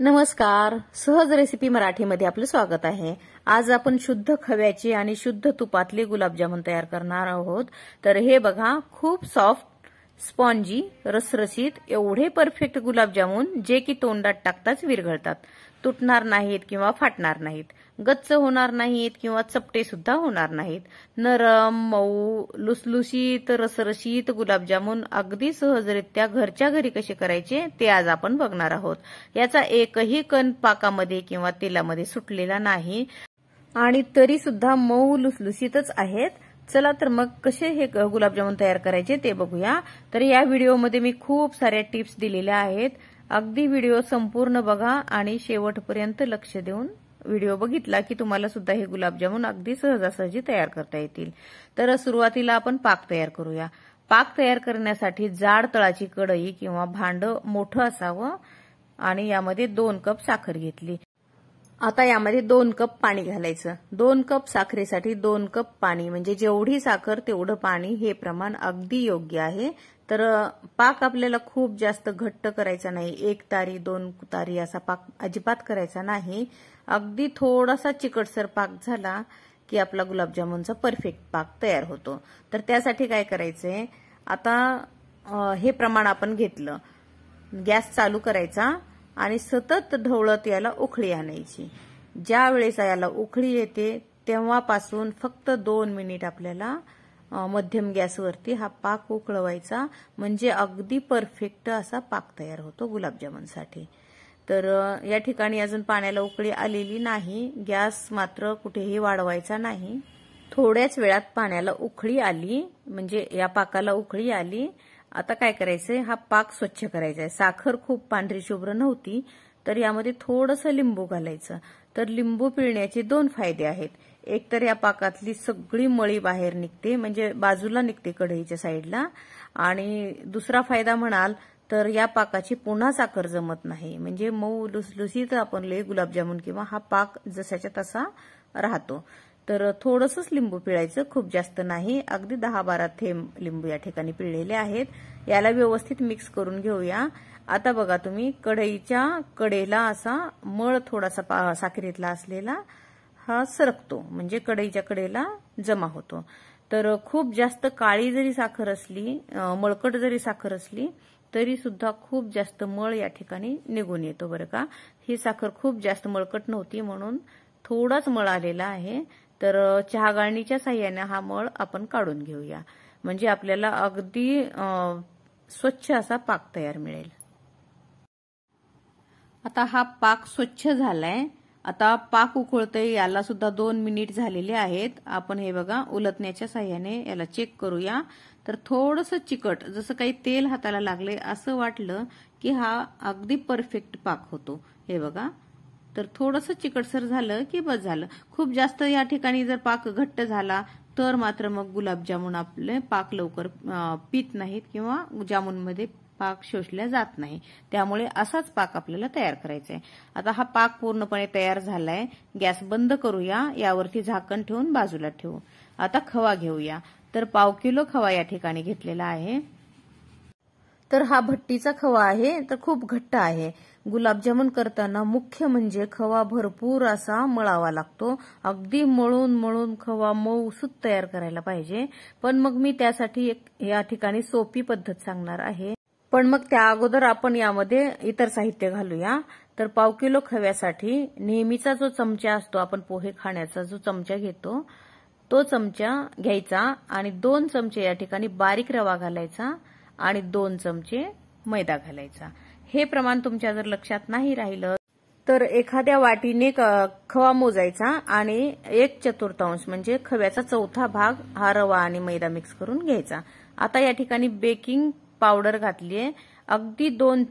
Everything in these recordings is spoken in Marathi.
नमस्कार, सहज रेसिपी मराठीमध्ये आपलं स्वागत आहे। आज आपण शुद्ध खव्याचे आणि शुद्ध तुपातले गुलाबजामुन तयार करणार आहोत। तर हे बघा, खूप सॉफ्ट, स्पॉन्जी, रसरशीत एवढे परफेक्ट गुलाबजामुन जे की तोंडात टाकताच विरघळतात, तुटणार नाहीत किंवा फाटणार नाहीत, गच्च होणार नाहीत किंवा चपटे सुद्धा होणार नाहीत। नरम, मऊ, लुसलुशीत, रसरशीत गुलाबजामुन अगदी सहजरित्या घरच्या घरी कसे करायचे ते आज आपण बघणार आहोत। याचा एकही कण पाकामध्ये किंवा तेलामध्ये सुटलेला नाही आणि तरी सुद्धा मऊ लुसलुशीतच आहेत। चला तर मग कसे हे गुलाबजामुन तयार करायचे ते बघूया। तर या व्हिडिओमध्ये मी खूप साऱ्या टिप्स दिलेल्या आहेत। अगदी व्हिडिओ संपूर्ण बघा आणि शेवटपर्यंत लक्ष देऊन व्हिडिओ बघितला की तुम्हाला सुद्धा हे गुलाबजामुन अगदी सहजासहजी तयार करता येतील। तर सुरुवातीला आपण पाक तयार करूया। पाक तयार करण्यासाठी जाड तळाची कढई किंवा भांड मोठं असावं आणि यामध्ये 2 कप साखर घेतली। आता यामध्ये 2 कप पाणी घालायचं। 2 कप साखरेसाठी 2 कप पाणी म्हणजे जेवढी साखर तेवढं पाणी, हे प्रमाण अगदी योग्य आहे। तर पाक आपल्याला खूप जास्त घट्ट करायचा नाही, 1 तारी 2 तारी असा पाक अजिबात करायचा नाही। अगदी थोडासा चिकटसर पाक झाला की आपला गुलाबजामुनचा परफेक्ट पाक तयार होतो। तर त्यासाठी काय करायचंय, आता हे प्रमाण आपण घेतलं, गॅस चालू करायचा आणि सतत ढवळत याला उकळी आणायची। ज्या वेळेस याला उकळी येते तेव्हापासून फक्त 2 मिनिट आपल्याला मध्यम गॅसवरती हा पाक उकळवायचा, म्हणजे अगदी परफेक्ट असा पाक तयार होतो गुलाबजामुनसाठी। तर या ठिकाणी अजून पाण्याला उकळी आलेली नाही, गॅस मात्र कुठेही वाढवायचा नाही। थोड्याच वेळात पाण्याला उकळी आली, म्हणजे या पाकाला उकळी आली। आता काय करायचंय, हा पाक स्वच्छ करायचा आहे। साखर खूप पांढरी शुभ्र नव्हती, तर यामध्ये थोडंसं लिंबू घालायचं। तर लिंबू पिळण्याचे 2 फायदे आहेत। एक तर या पाकातली सगळी मळी बाहेर निघते, म्हणजे बाजूला निघते कढईच्या साईडला, आणि दुसरा फायदा म्हणाल तर या पाकाची पुन्हा साखर जमत नाही, म्हणजे मऊ लुसलुसीत आपले गुलाबजामुन किंवा हा पाक जसाच्या तसा राहतो। तर थोडंसंच लिंबू पिळायचं, खूप जास्त नाही, अगदी 10-12 थेंब लिंबू या ठिकाणी पिळलेले आहेत। याला व्यवस्थित मिक्स करून घेऊया। आता बघा तुम्ही, कढईच्या कडेला असा मळ थोडासा साखरेतला असलेला हा सरकतो, म्हणजे कढईच्या कडेला जमा होतो। तर खूप जास्त काळी जरी साखर असली, मळकट जरी साखर असली तरी सुद्धा खूप जास्त मळ या ठिकाणी निघून येतो बरं का। ही साखर खूप जास्त मळकट नव्हती म्हणून थोडाच मळ आलेला आहे। तर चहा गाळणीच्या साहाय्याने हा मळ आपण काढून घेऊया, म्हणजे आपल्याला अगदी स्वच्छ असा पाक तयार मिळेल। आता हा पाक स्वच्छ झालाय। आता पाक उकळतोय, याला सुद्धा 2 मिनिट झालेले आहेत। आपण हे बघा उलटण्याच्या साहाय्याने याला चेक करूया। तर थोडंसं चिकट, जसं काही तेल हाताला लागले असं वाटलं की हा अगदी परफेक्ट पाक होतो। हे बघा, तर थोडंसं चिकटसर झालं की बस झालं। खूप जास्त या ठिकाणी जर पाक घट्ट झाला तर मात्र मग गुलाबजामुन आपले पाक लवकर पित नाहीत किंवा जामुनमध्ये पाक शोषला जात नाही, त्यामुळे असाच पाक आपल्याला तयार करायचा आहे। आता हा पाक पूर्णपणे तयार झालाय, गॅस बंद करूया, यावरती झाकण ठेवून बाजूला ठेवू। आता खवा घेऊया। तर 1/2 किलो खवा या ठिकाणी घेतलेला आहे। तर हा भट्टीचा खवा आहे, तर खूप घट्ट आहे। गुलाबजामुन करताना मुख्य म्हणजे खवा भरपूर असा मळावा लागतो, अगदी मळून मळून खवा मऊसूत तयार करायला पाहिजे। पण मग मी त्यासाठी एक या ठिकाणी सोपी पद्धत सांगणार आहे, पण मग त्या अगोदर आपण यामध्ये इतर साहित्य घालूया। तर 1/2 किलो खव्यासाठी नेहमीचा जो चमचा असतो, आपण पोहे खाण्याचा जो चमचा घेतो तो चमचा घ्यायचा आणि 2 चमचे या ठिकाणी बारीक रवा घालायचा आणि 2 चमचे मैदा घालायचा। हे प्रमाण तुमच्या जर लक्षात नाही राहिलं तर एखाद्या वाटीने खवा मोजायचा आणि 1/4 म्हणजे खव्याचा 1/4 भाग हा रवा आणि मैदा मिक्स करून घ्यायचा। आता या ठिकाणी बेकिंग पावडर घातलीये, अगदी 2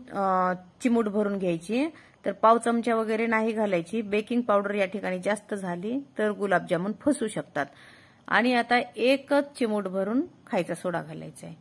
चिमूट भरून घ्यायची। तर 1/2 चमचा वगैरे नाही घालायची, बेकिंग पावडर या ठिकाणी जास्त झाली तर गुलाबजामुन फसू शकतात। आणि आता 1 चिमूट भरून खायचा सोडा घालायचा आहे।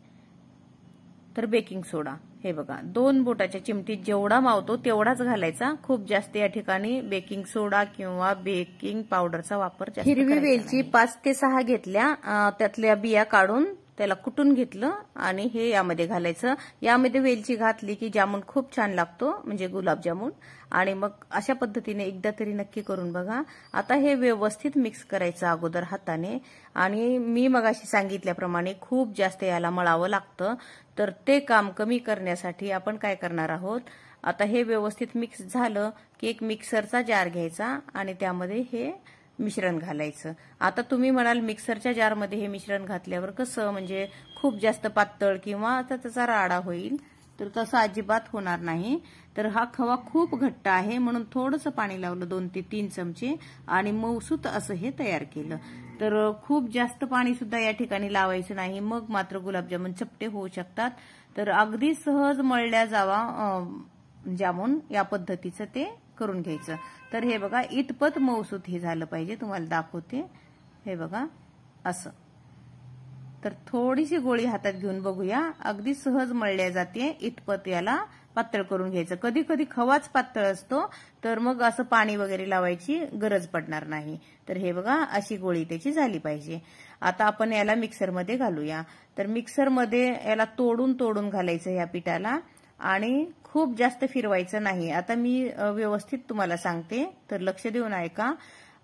तर बेकिंग सोडा, हे बघा 2 बोटाच्या चिमटीत जेवढा मावतो तेवढाच घालायचा, खूप जास्त या ठिकाणी बेकिंग सोडा किंवा बेकिंग पावडरचा वापर जास्त करायचा नाही। हिरवी वेलची 5 ते 6 घेतल्या, त्यातल्या बिया काढून त्याला कुटून घेतलं आणि हे यामध्ये घालायचं. यामध्ये वेलची घातली की जामून खूप छान लागतो, म्हणजे गुलाबजामुन. आणि मग अशा पद्धतीने एकदा तरी नक्की करून बघा. आता हे व्यवस्थित मिक्स करायचं अगोदर हाताने, आणि मी मगाशी सांगितल्याप्रमाणे खूप जास्त याला मळावं लागतं. तर ते काम कमी करण्यासाठी आपण काय करणार आहोत, आता हे व्यवस्थित मिक्स झालं की एक मिक्सरचा जार घ्यायचा आणि त्यामध्ये हे मिश्रण घालायचं. आता तुम्ही म्हणाल मिक्सरच्या जारमध्ये हे मिश्रण घातल्यावर कसं, म्हणजे खूप जास्त पातळ किंवा त्याचा राडा होईल. तर तसं अजिबात होणार नाही. तर हा खवा खूप घट्ट आहे म्हणून थोडंसं पाणी लावलं, 2 ते 3 चमचे, आणि मऊसूत असं हे तयार केलं. तर खूप जास्त पाणी सुद्धा या ठिकाणी लावायचं नाही, मग मात्र गुलाबजामुन चपटे होऊ शकतात. तर अगदी सहज मळल्या जावा जामून या पद्धतीचं ते करून घ्यायचं. तर हे बघा इतपत मऊसूत हे झालं पाहिजे, तुम्हाला दाखवते. हे बघा असं. तर थोडीशी गोळी हातात घेऊन बघूया, अगदी सहज मळल्या जाते इतपत याला पातळ करून घ्यायचं. कधी कधी खवाच पातळ असतो, तर मग असं पाणी वगैरे लावायची गरज पडणार नाही. तर हे बघा अशी गोळी त्याची झाली पाहिजे. आता आपण याला मिक्सरमध्ये घालूया. तर मिक्सरमध्ये याला तोडून तोडून घालायचं या पिठाला, आणि खूप जास्त फिरवायचं नाही. आता मी व्यवस्थित तुम्हाला सांगते, तर लक्ष देऊन ऐका.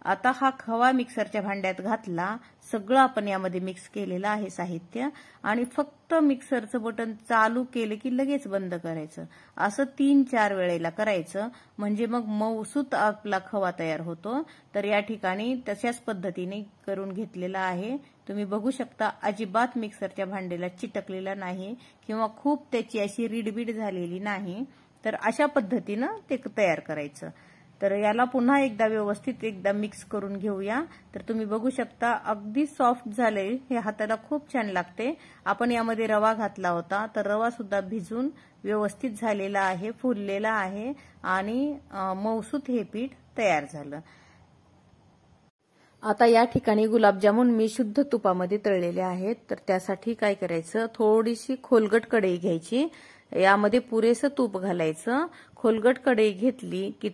आता हा खवा मिक्सरच्या भांड्यात घातला, सगळं आपण यामध्ये मिक्स केलेलं आहे साहित्य, आणि फक्त मिक्सरचं बटन चालू केलं की लगेच बंद करायचं. असं 3-4 वेळेला करायचं, म्हणजे मग मऊसूत आपला खवा तयार होतो. तर या ठिकाणी तशाच पद्धतीने करून घेतलेला आहे. तुम्ही बघू शकता अजिबात मिक्सरच्या भांड्याला चिटकलेला नाही किंवा खूप त्याची अशी रिडबिड झालेली नाही. तर अशा पद्धतीनं ते तयार करायचं. तर याला पुन्हा एकदा व्यवस्थित एकदा मिक्स करून घेऊया. तर तुम्ही बघू शकता अगदी सॉफ्ट झालंय, हे हाताला खूप छान लागते. आपण यामध्ये रवा घातला होता, तर रवा सुद्धा भिजून व्यवस्थित झालेला आहे, फुललेला आहे, आणि मऊसूत हे पीठ तयार झालं. आता या ठिकाणी गुलाबजामुन मी शुद्ध तुपामध्ये तळलेले आहेत. तर त्यासाठी काय करायचं, थोडीशी खोलगट कढई घ्यायची, यामध्ये पुरेसं तूप घालायचं. खोलगट कढई घेतली की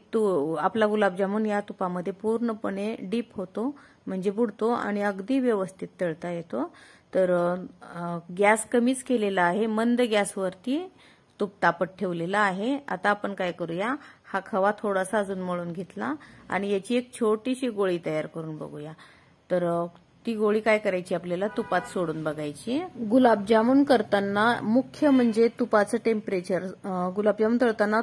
आपला गुलाबजामुन या तुपामध्ये पूर्णपणे डीप होतो, म्हणजे बुडतो, आणि अगदी व्यवस्थित तळता येतो. तर गॅस कमीच केलेला आहे, मंद गॅसवरती तूप तापत ठेवलेला आहे. आता आपण काय करूया, हा खवा थोडासा अजून मळून घेतला आणि याची एक छोटीशी गोळी तयार करून बघूया. तर ती गोळी काय करायची, आपल्याला तुपात सोडून बघायची. गुलाबजामुन करताना मुख्य म्हणजे तुपाचं टेम्परेचर, गुलाबजामुन तळताना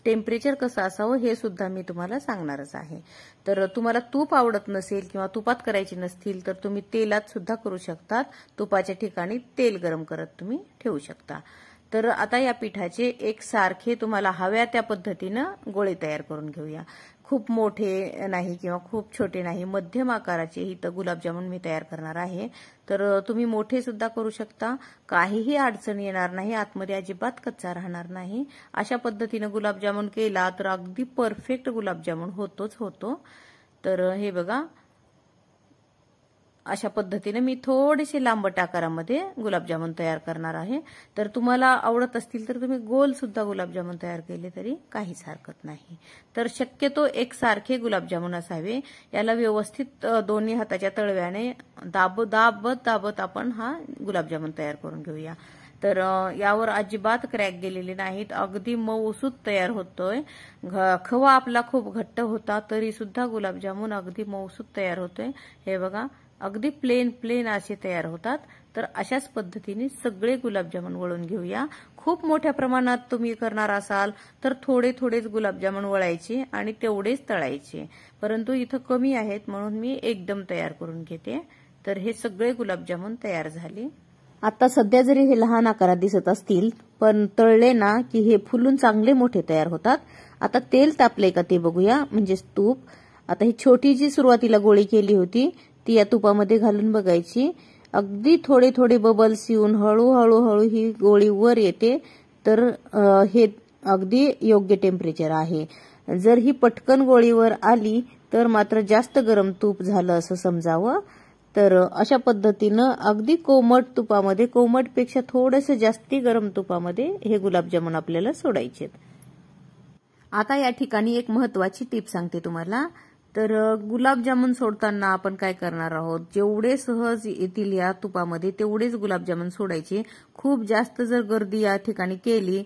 टेम्परेचर कसं असावं हे सुद्धा मी तुम्हाला सांगणारच आहे. तर तुम्हाला तूप आवडत नसेल किंवा तुपात करायची नसतील तर तुम्ही तेलात सुद्धा करू शकतात. तुपाच्या ठिकाणी तेल गरम करत तुम्ही ठेवू शकता. तर आता या पिठाचे एक सारखे तुम्हाला हव्या त्या पद्धतीनं गोळे तयार करून घेऊया. खूप मोठे नाही किंवा खूप छोटे नाही, मध्यम आकाराचे इथं गुलाबजामुन मी तयार करणार आहे. तर तुम्ही मोठे सुद्धा करू शकता, काहीही अडचण येणार नाही, आतमध्ये अजिबात कच्चा राहणार नाही. अशा पद्धतीनं गुलाबजामुन केला तर अगदी परफेक्ट गुलाबजामुन होतोच होतो. तर हे बघा अशा पद्धतीने मी थोडेसे लांबट आकारामध्ये गुलाबजामुन तयार करणार आहे. तर तुम्हाला आवडत असतील तर तुम्ही गोल सुद्धा गुलाबजामुन तयार केले तरी काहीच हरकत नाही. तर शक्यतो एकसारखे गुलाबजामुन असावे. याला व्यवस्थित दोन्ही हाताच्या तळव्याने दाबत आपण हा गुलाबजामुन तयार करून घेऊया. तर यावर अजिबात क्रॅक गेलेले नाहीत, अगदी मऊसूत तयार होतोय. खवा आपला खूप घट्ट होता तरी सुद्धा गुलाबजामुन अगदी मऊसूत तयार होतोय. हे बघा अगदी प्लेन असे तयार होतात. तर अशाच पद्धतीने सगळे गुलाबजामुन वळून घेऊया. खूप मोठ्या प्रमाणात तुम्ही करणार असाल तर थोडेच गुलाबजामुन वळायचे आणि तेवढेच तळायचे, परंतु इथं कमी आहेत म्हणून मी एकदम तयार करून घेते. तर हे सगळे गुलाबजामुन तयार झाले. आता सध्या जरी हे लहान आकारात दिसत असतील पण तळले ना की हे फुलून चांगले मोठे तयार होतात. आता तेल तापले का ते बघूया, म्हणजे तूप. आता ही छोटी जी सुरुवातीला गोळी केली होती ती या तुपामध्ये घालून बघायची. अगदी थोडे बबल्स येऊन हळूहळू ही गोळी वर येते. तर हे अगदी योग्य टेम्परेचर आहे. जर ही पटकन गोळीवर आली तर मात्र जास्त गरम तूप झालं असं समजावं. तर अशा पद्धतीनं अगदी कोमट तुपामध्ये, कोमटपेक्षा थोडंसं जास्ती गरम तुपामध्ये हे गुलाबजामुन आपल्याला सोडायचे. आता या ठिकाणी एक महत्वाची टीप सांगते तुम्हाला. तर गुलाबजामुन सोडताना आपण काय करणार आहोत, जेवढे सहज येतील या तुपामध्ये तेवढेच गुलाबजामुन सोडायचे. खूप जास्त जर गर्दी या ठिकाणी केली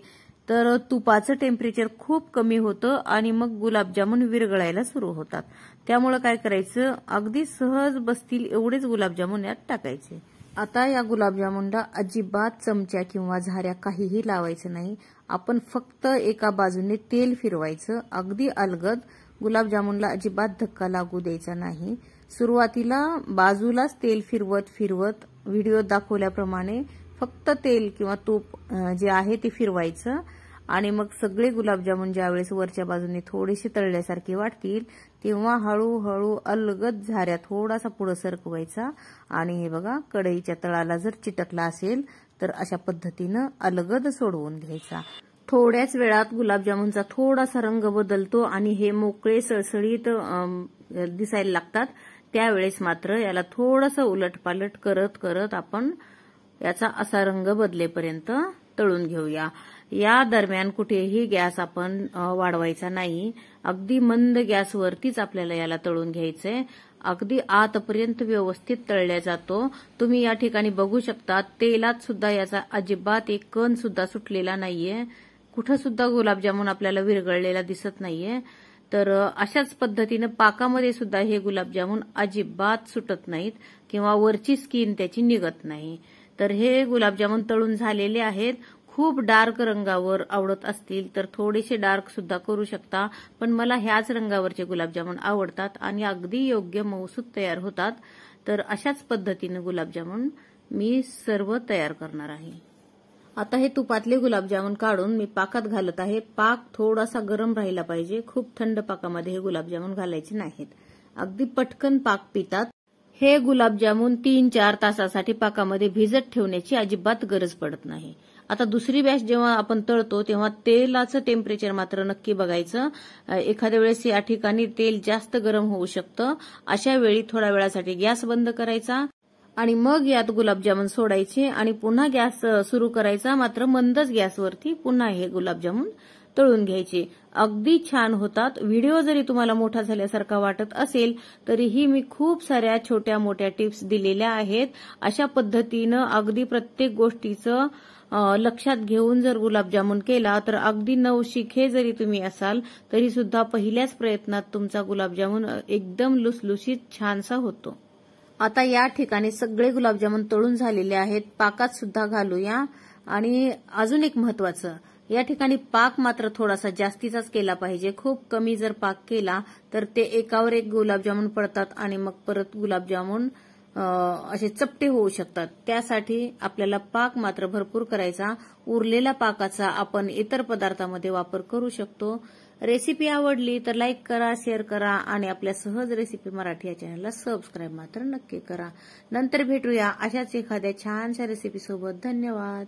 तर तुपाचं टेम्परेचर खूप कमी होतं आणि मग गुलाबजामुन विरघळायला सुरू होतात. त्यामुळे काय करायचं, अगदी सहज बसतील एवढेच गुलाबजामुन यात टाकायचे. आता या गुलाबजामुनला अजिबात चमच्या किंवा झाऱ्या काहीही लावायचं नाही. आपण फक्त एका बाजूने तेल फिरवायचं, अगदी अलगद. गुलाबजामुनला अजिबात धक्का लागू द्यायचा नाही. सुरुवातीला बाजूलाच तेल फिरवत फिरवत व्हिडिओ दाखवल्याप्रमाणे फक्त तेल किंवा तूप जे आहे ते फिरवायचं आणि मग सगळे गुलाबजामुन ज्यावेळेस वरच्या बाजूने थोडेसे तळल्यासारखे वाटतील तेव्हा हळूहळू अलगद झाऱ्या थोडासा पुढे सरकवायचा आणि हे बघा, कढईच्या तळाला जर चिटकला असेल तर अशा पद्धतीनं अलगद सोडवून घ्यायचा. थोड्याच वेळात गुलाबजामुनचा थोडासा रंग बदलतो आणि हे मोकळे सळसळीत दिसायला लागतात. त्यावेळेस मात्र याला थोडंसं उलटपालट करत करत आपण याचा असा रंग बदलेपर्यंत तळून घेऊया. या दरम्यान कुठेही गॅस आपण वाढवायचा नाही. अगदी मंद गॅसवरतीच आपल्याला याला तळून घ्यायचंय. अगदी आतपर्यंत व्यवस्थित तळल्या जातो. तुम्ही या ठिकाणी बघू शकता, तेलात सुद्धा याचा अजिबात एक कण सुद्धा सुटलेला नाहीये. कुठं सुद्धा गुलाबजामुन आपल्याला विरघळलेला दिसत नाहीये. तर अशाच पद्धतीने पाकामध्ये सुद्धा हे गुलाबजामुन अजिबात सुटत नाहीत किंवा वरची स्किन त्याची निघत नाही. तर हे गुलाबजामुन तळून झालेले आहेत. खूप डार्क रंगावर आवडत असतील तर थोडेसे डार्क सुद्धा करू शकता, पण मला ह्याच रंगावरचे गुलाबजामुन आवडतात आणि अगदी योग्य मऊसूत तयार होतात. तर अशाच पद्धतीने गुलाबजामुन मी सर्व तयार करणार आहे. आता हे तुपातले गुलाबजामुन काढून मी पाकात घालत आहे. पाक थोडासा गरम राहिला पाहिजे. खूप थंड पाकामध्ये हे गुलाबजामुन घालायचे नाहीत. अगदी पटकन पाक पितात. हे गुलाबजामुन 3-4 तासासाठी पाकामध्ये भिजत ठेवण्याची अजिबात गरज पडत नाही. आता दुसरी बॅच जेव्हा आपण तळतो तेव्हा तेलाचं टेम्परेचर मात्र नक्की बघायचं. एखाद्या वेळेस या ठिकाणी तेल जास्त गरम होऊ शकतं. अशा वेळी थोड्या वेळासाठी गॅस बंद करायचा आणि मग यात गुलाबजामुन सोडायचे आणि पुन्हा गॅस सुरू करायचा, मात्र मंदच गॅसवरती पुन्हा हे गुलाबजामुन तळून घ्यायचे. अगदी छान होतात. व्हिडिओ जरी तुम्हाला मोठा झाल्यासारखा वाटत असेल तरीही मी खूप साऱ्या छोट्या मोठ्या टिप्स दिलेल्या आहेत. अशा पद्धतीनं अगदी प्रत्येक गोष्टीचं लक्षात घेऊन जर गुलाबजामुन केला तर अगदी नवशिखे जरी तुम्ही असाल तरी सुद्धा पहिल्याच प्रयत्नात तुमचा गुलाबजामुन एकदम लुसलुशीत छानसा होतो. आता या ठिकाणी सगळे गुलाबजामुन तळून झालेले आहेत. पाकात सुद्धा घालूया. आणि अजून एक महत्वाचं, या ठिकाणी पाक मात्र थोडासा जास्तीचाच केला पाहिजे. खूप कमी जर पाक केला तर ते एकावर एक गुलाबजामुन पडतात आणि मग परत गुलाबजामुन असे चपटे होऊ शकतात. त्यासाठी आपल्याला पाक मात्र भरपूर करायचा. उरलेल्या पाकाचा आपण इतर पदार्थामध्ये वापर करू शकतो. रेसिपी आवडली तर लाईक करा, शेअर करा आणि आपल्या सहज रेसिपी मराठी या चॅनलला सबस्क्राईब मात्र नक्की करा. नंतर भेटूया अशाच एखाद्या छानशा रेसिपी सोबत. धन्यवाद.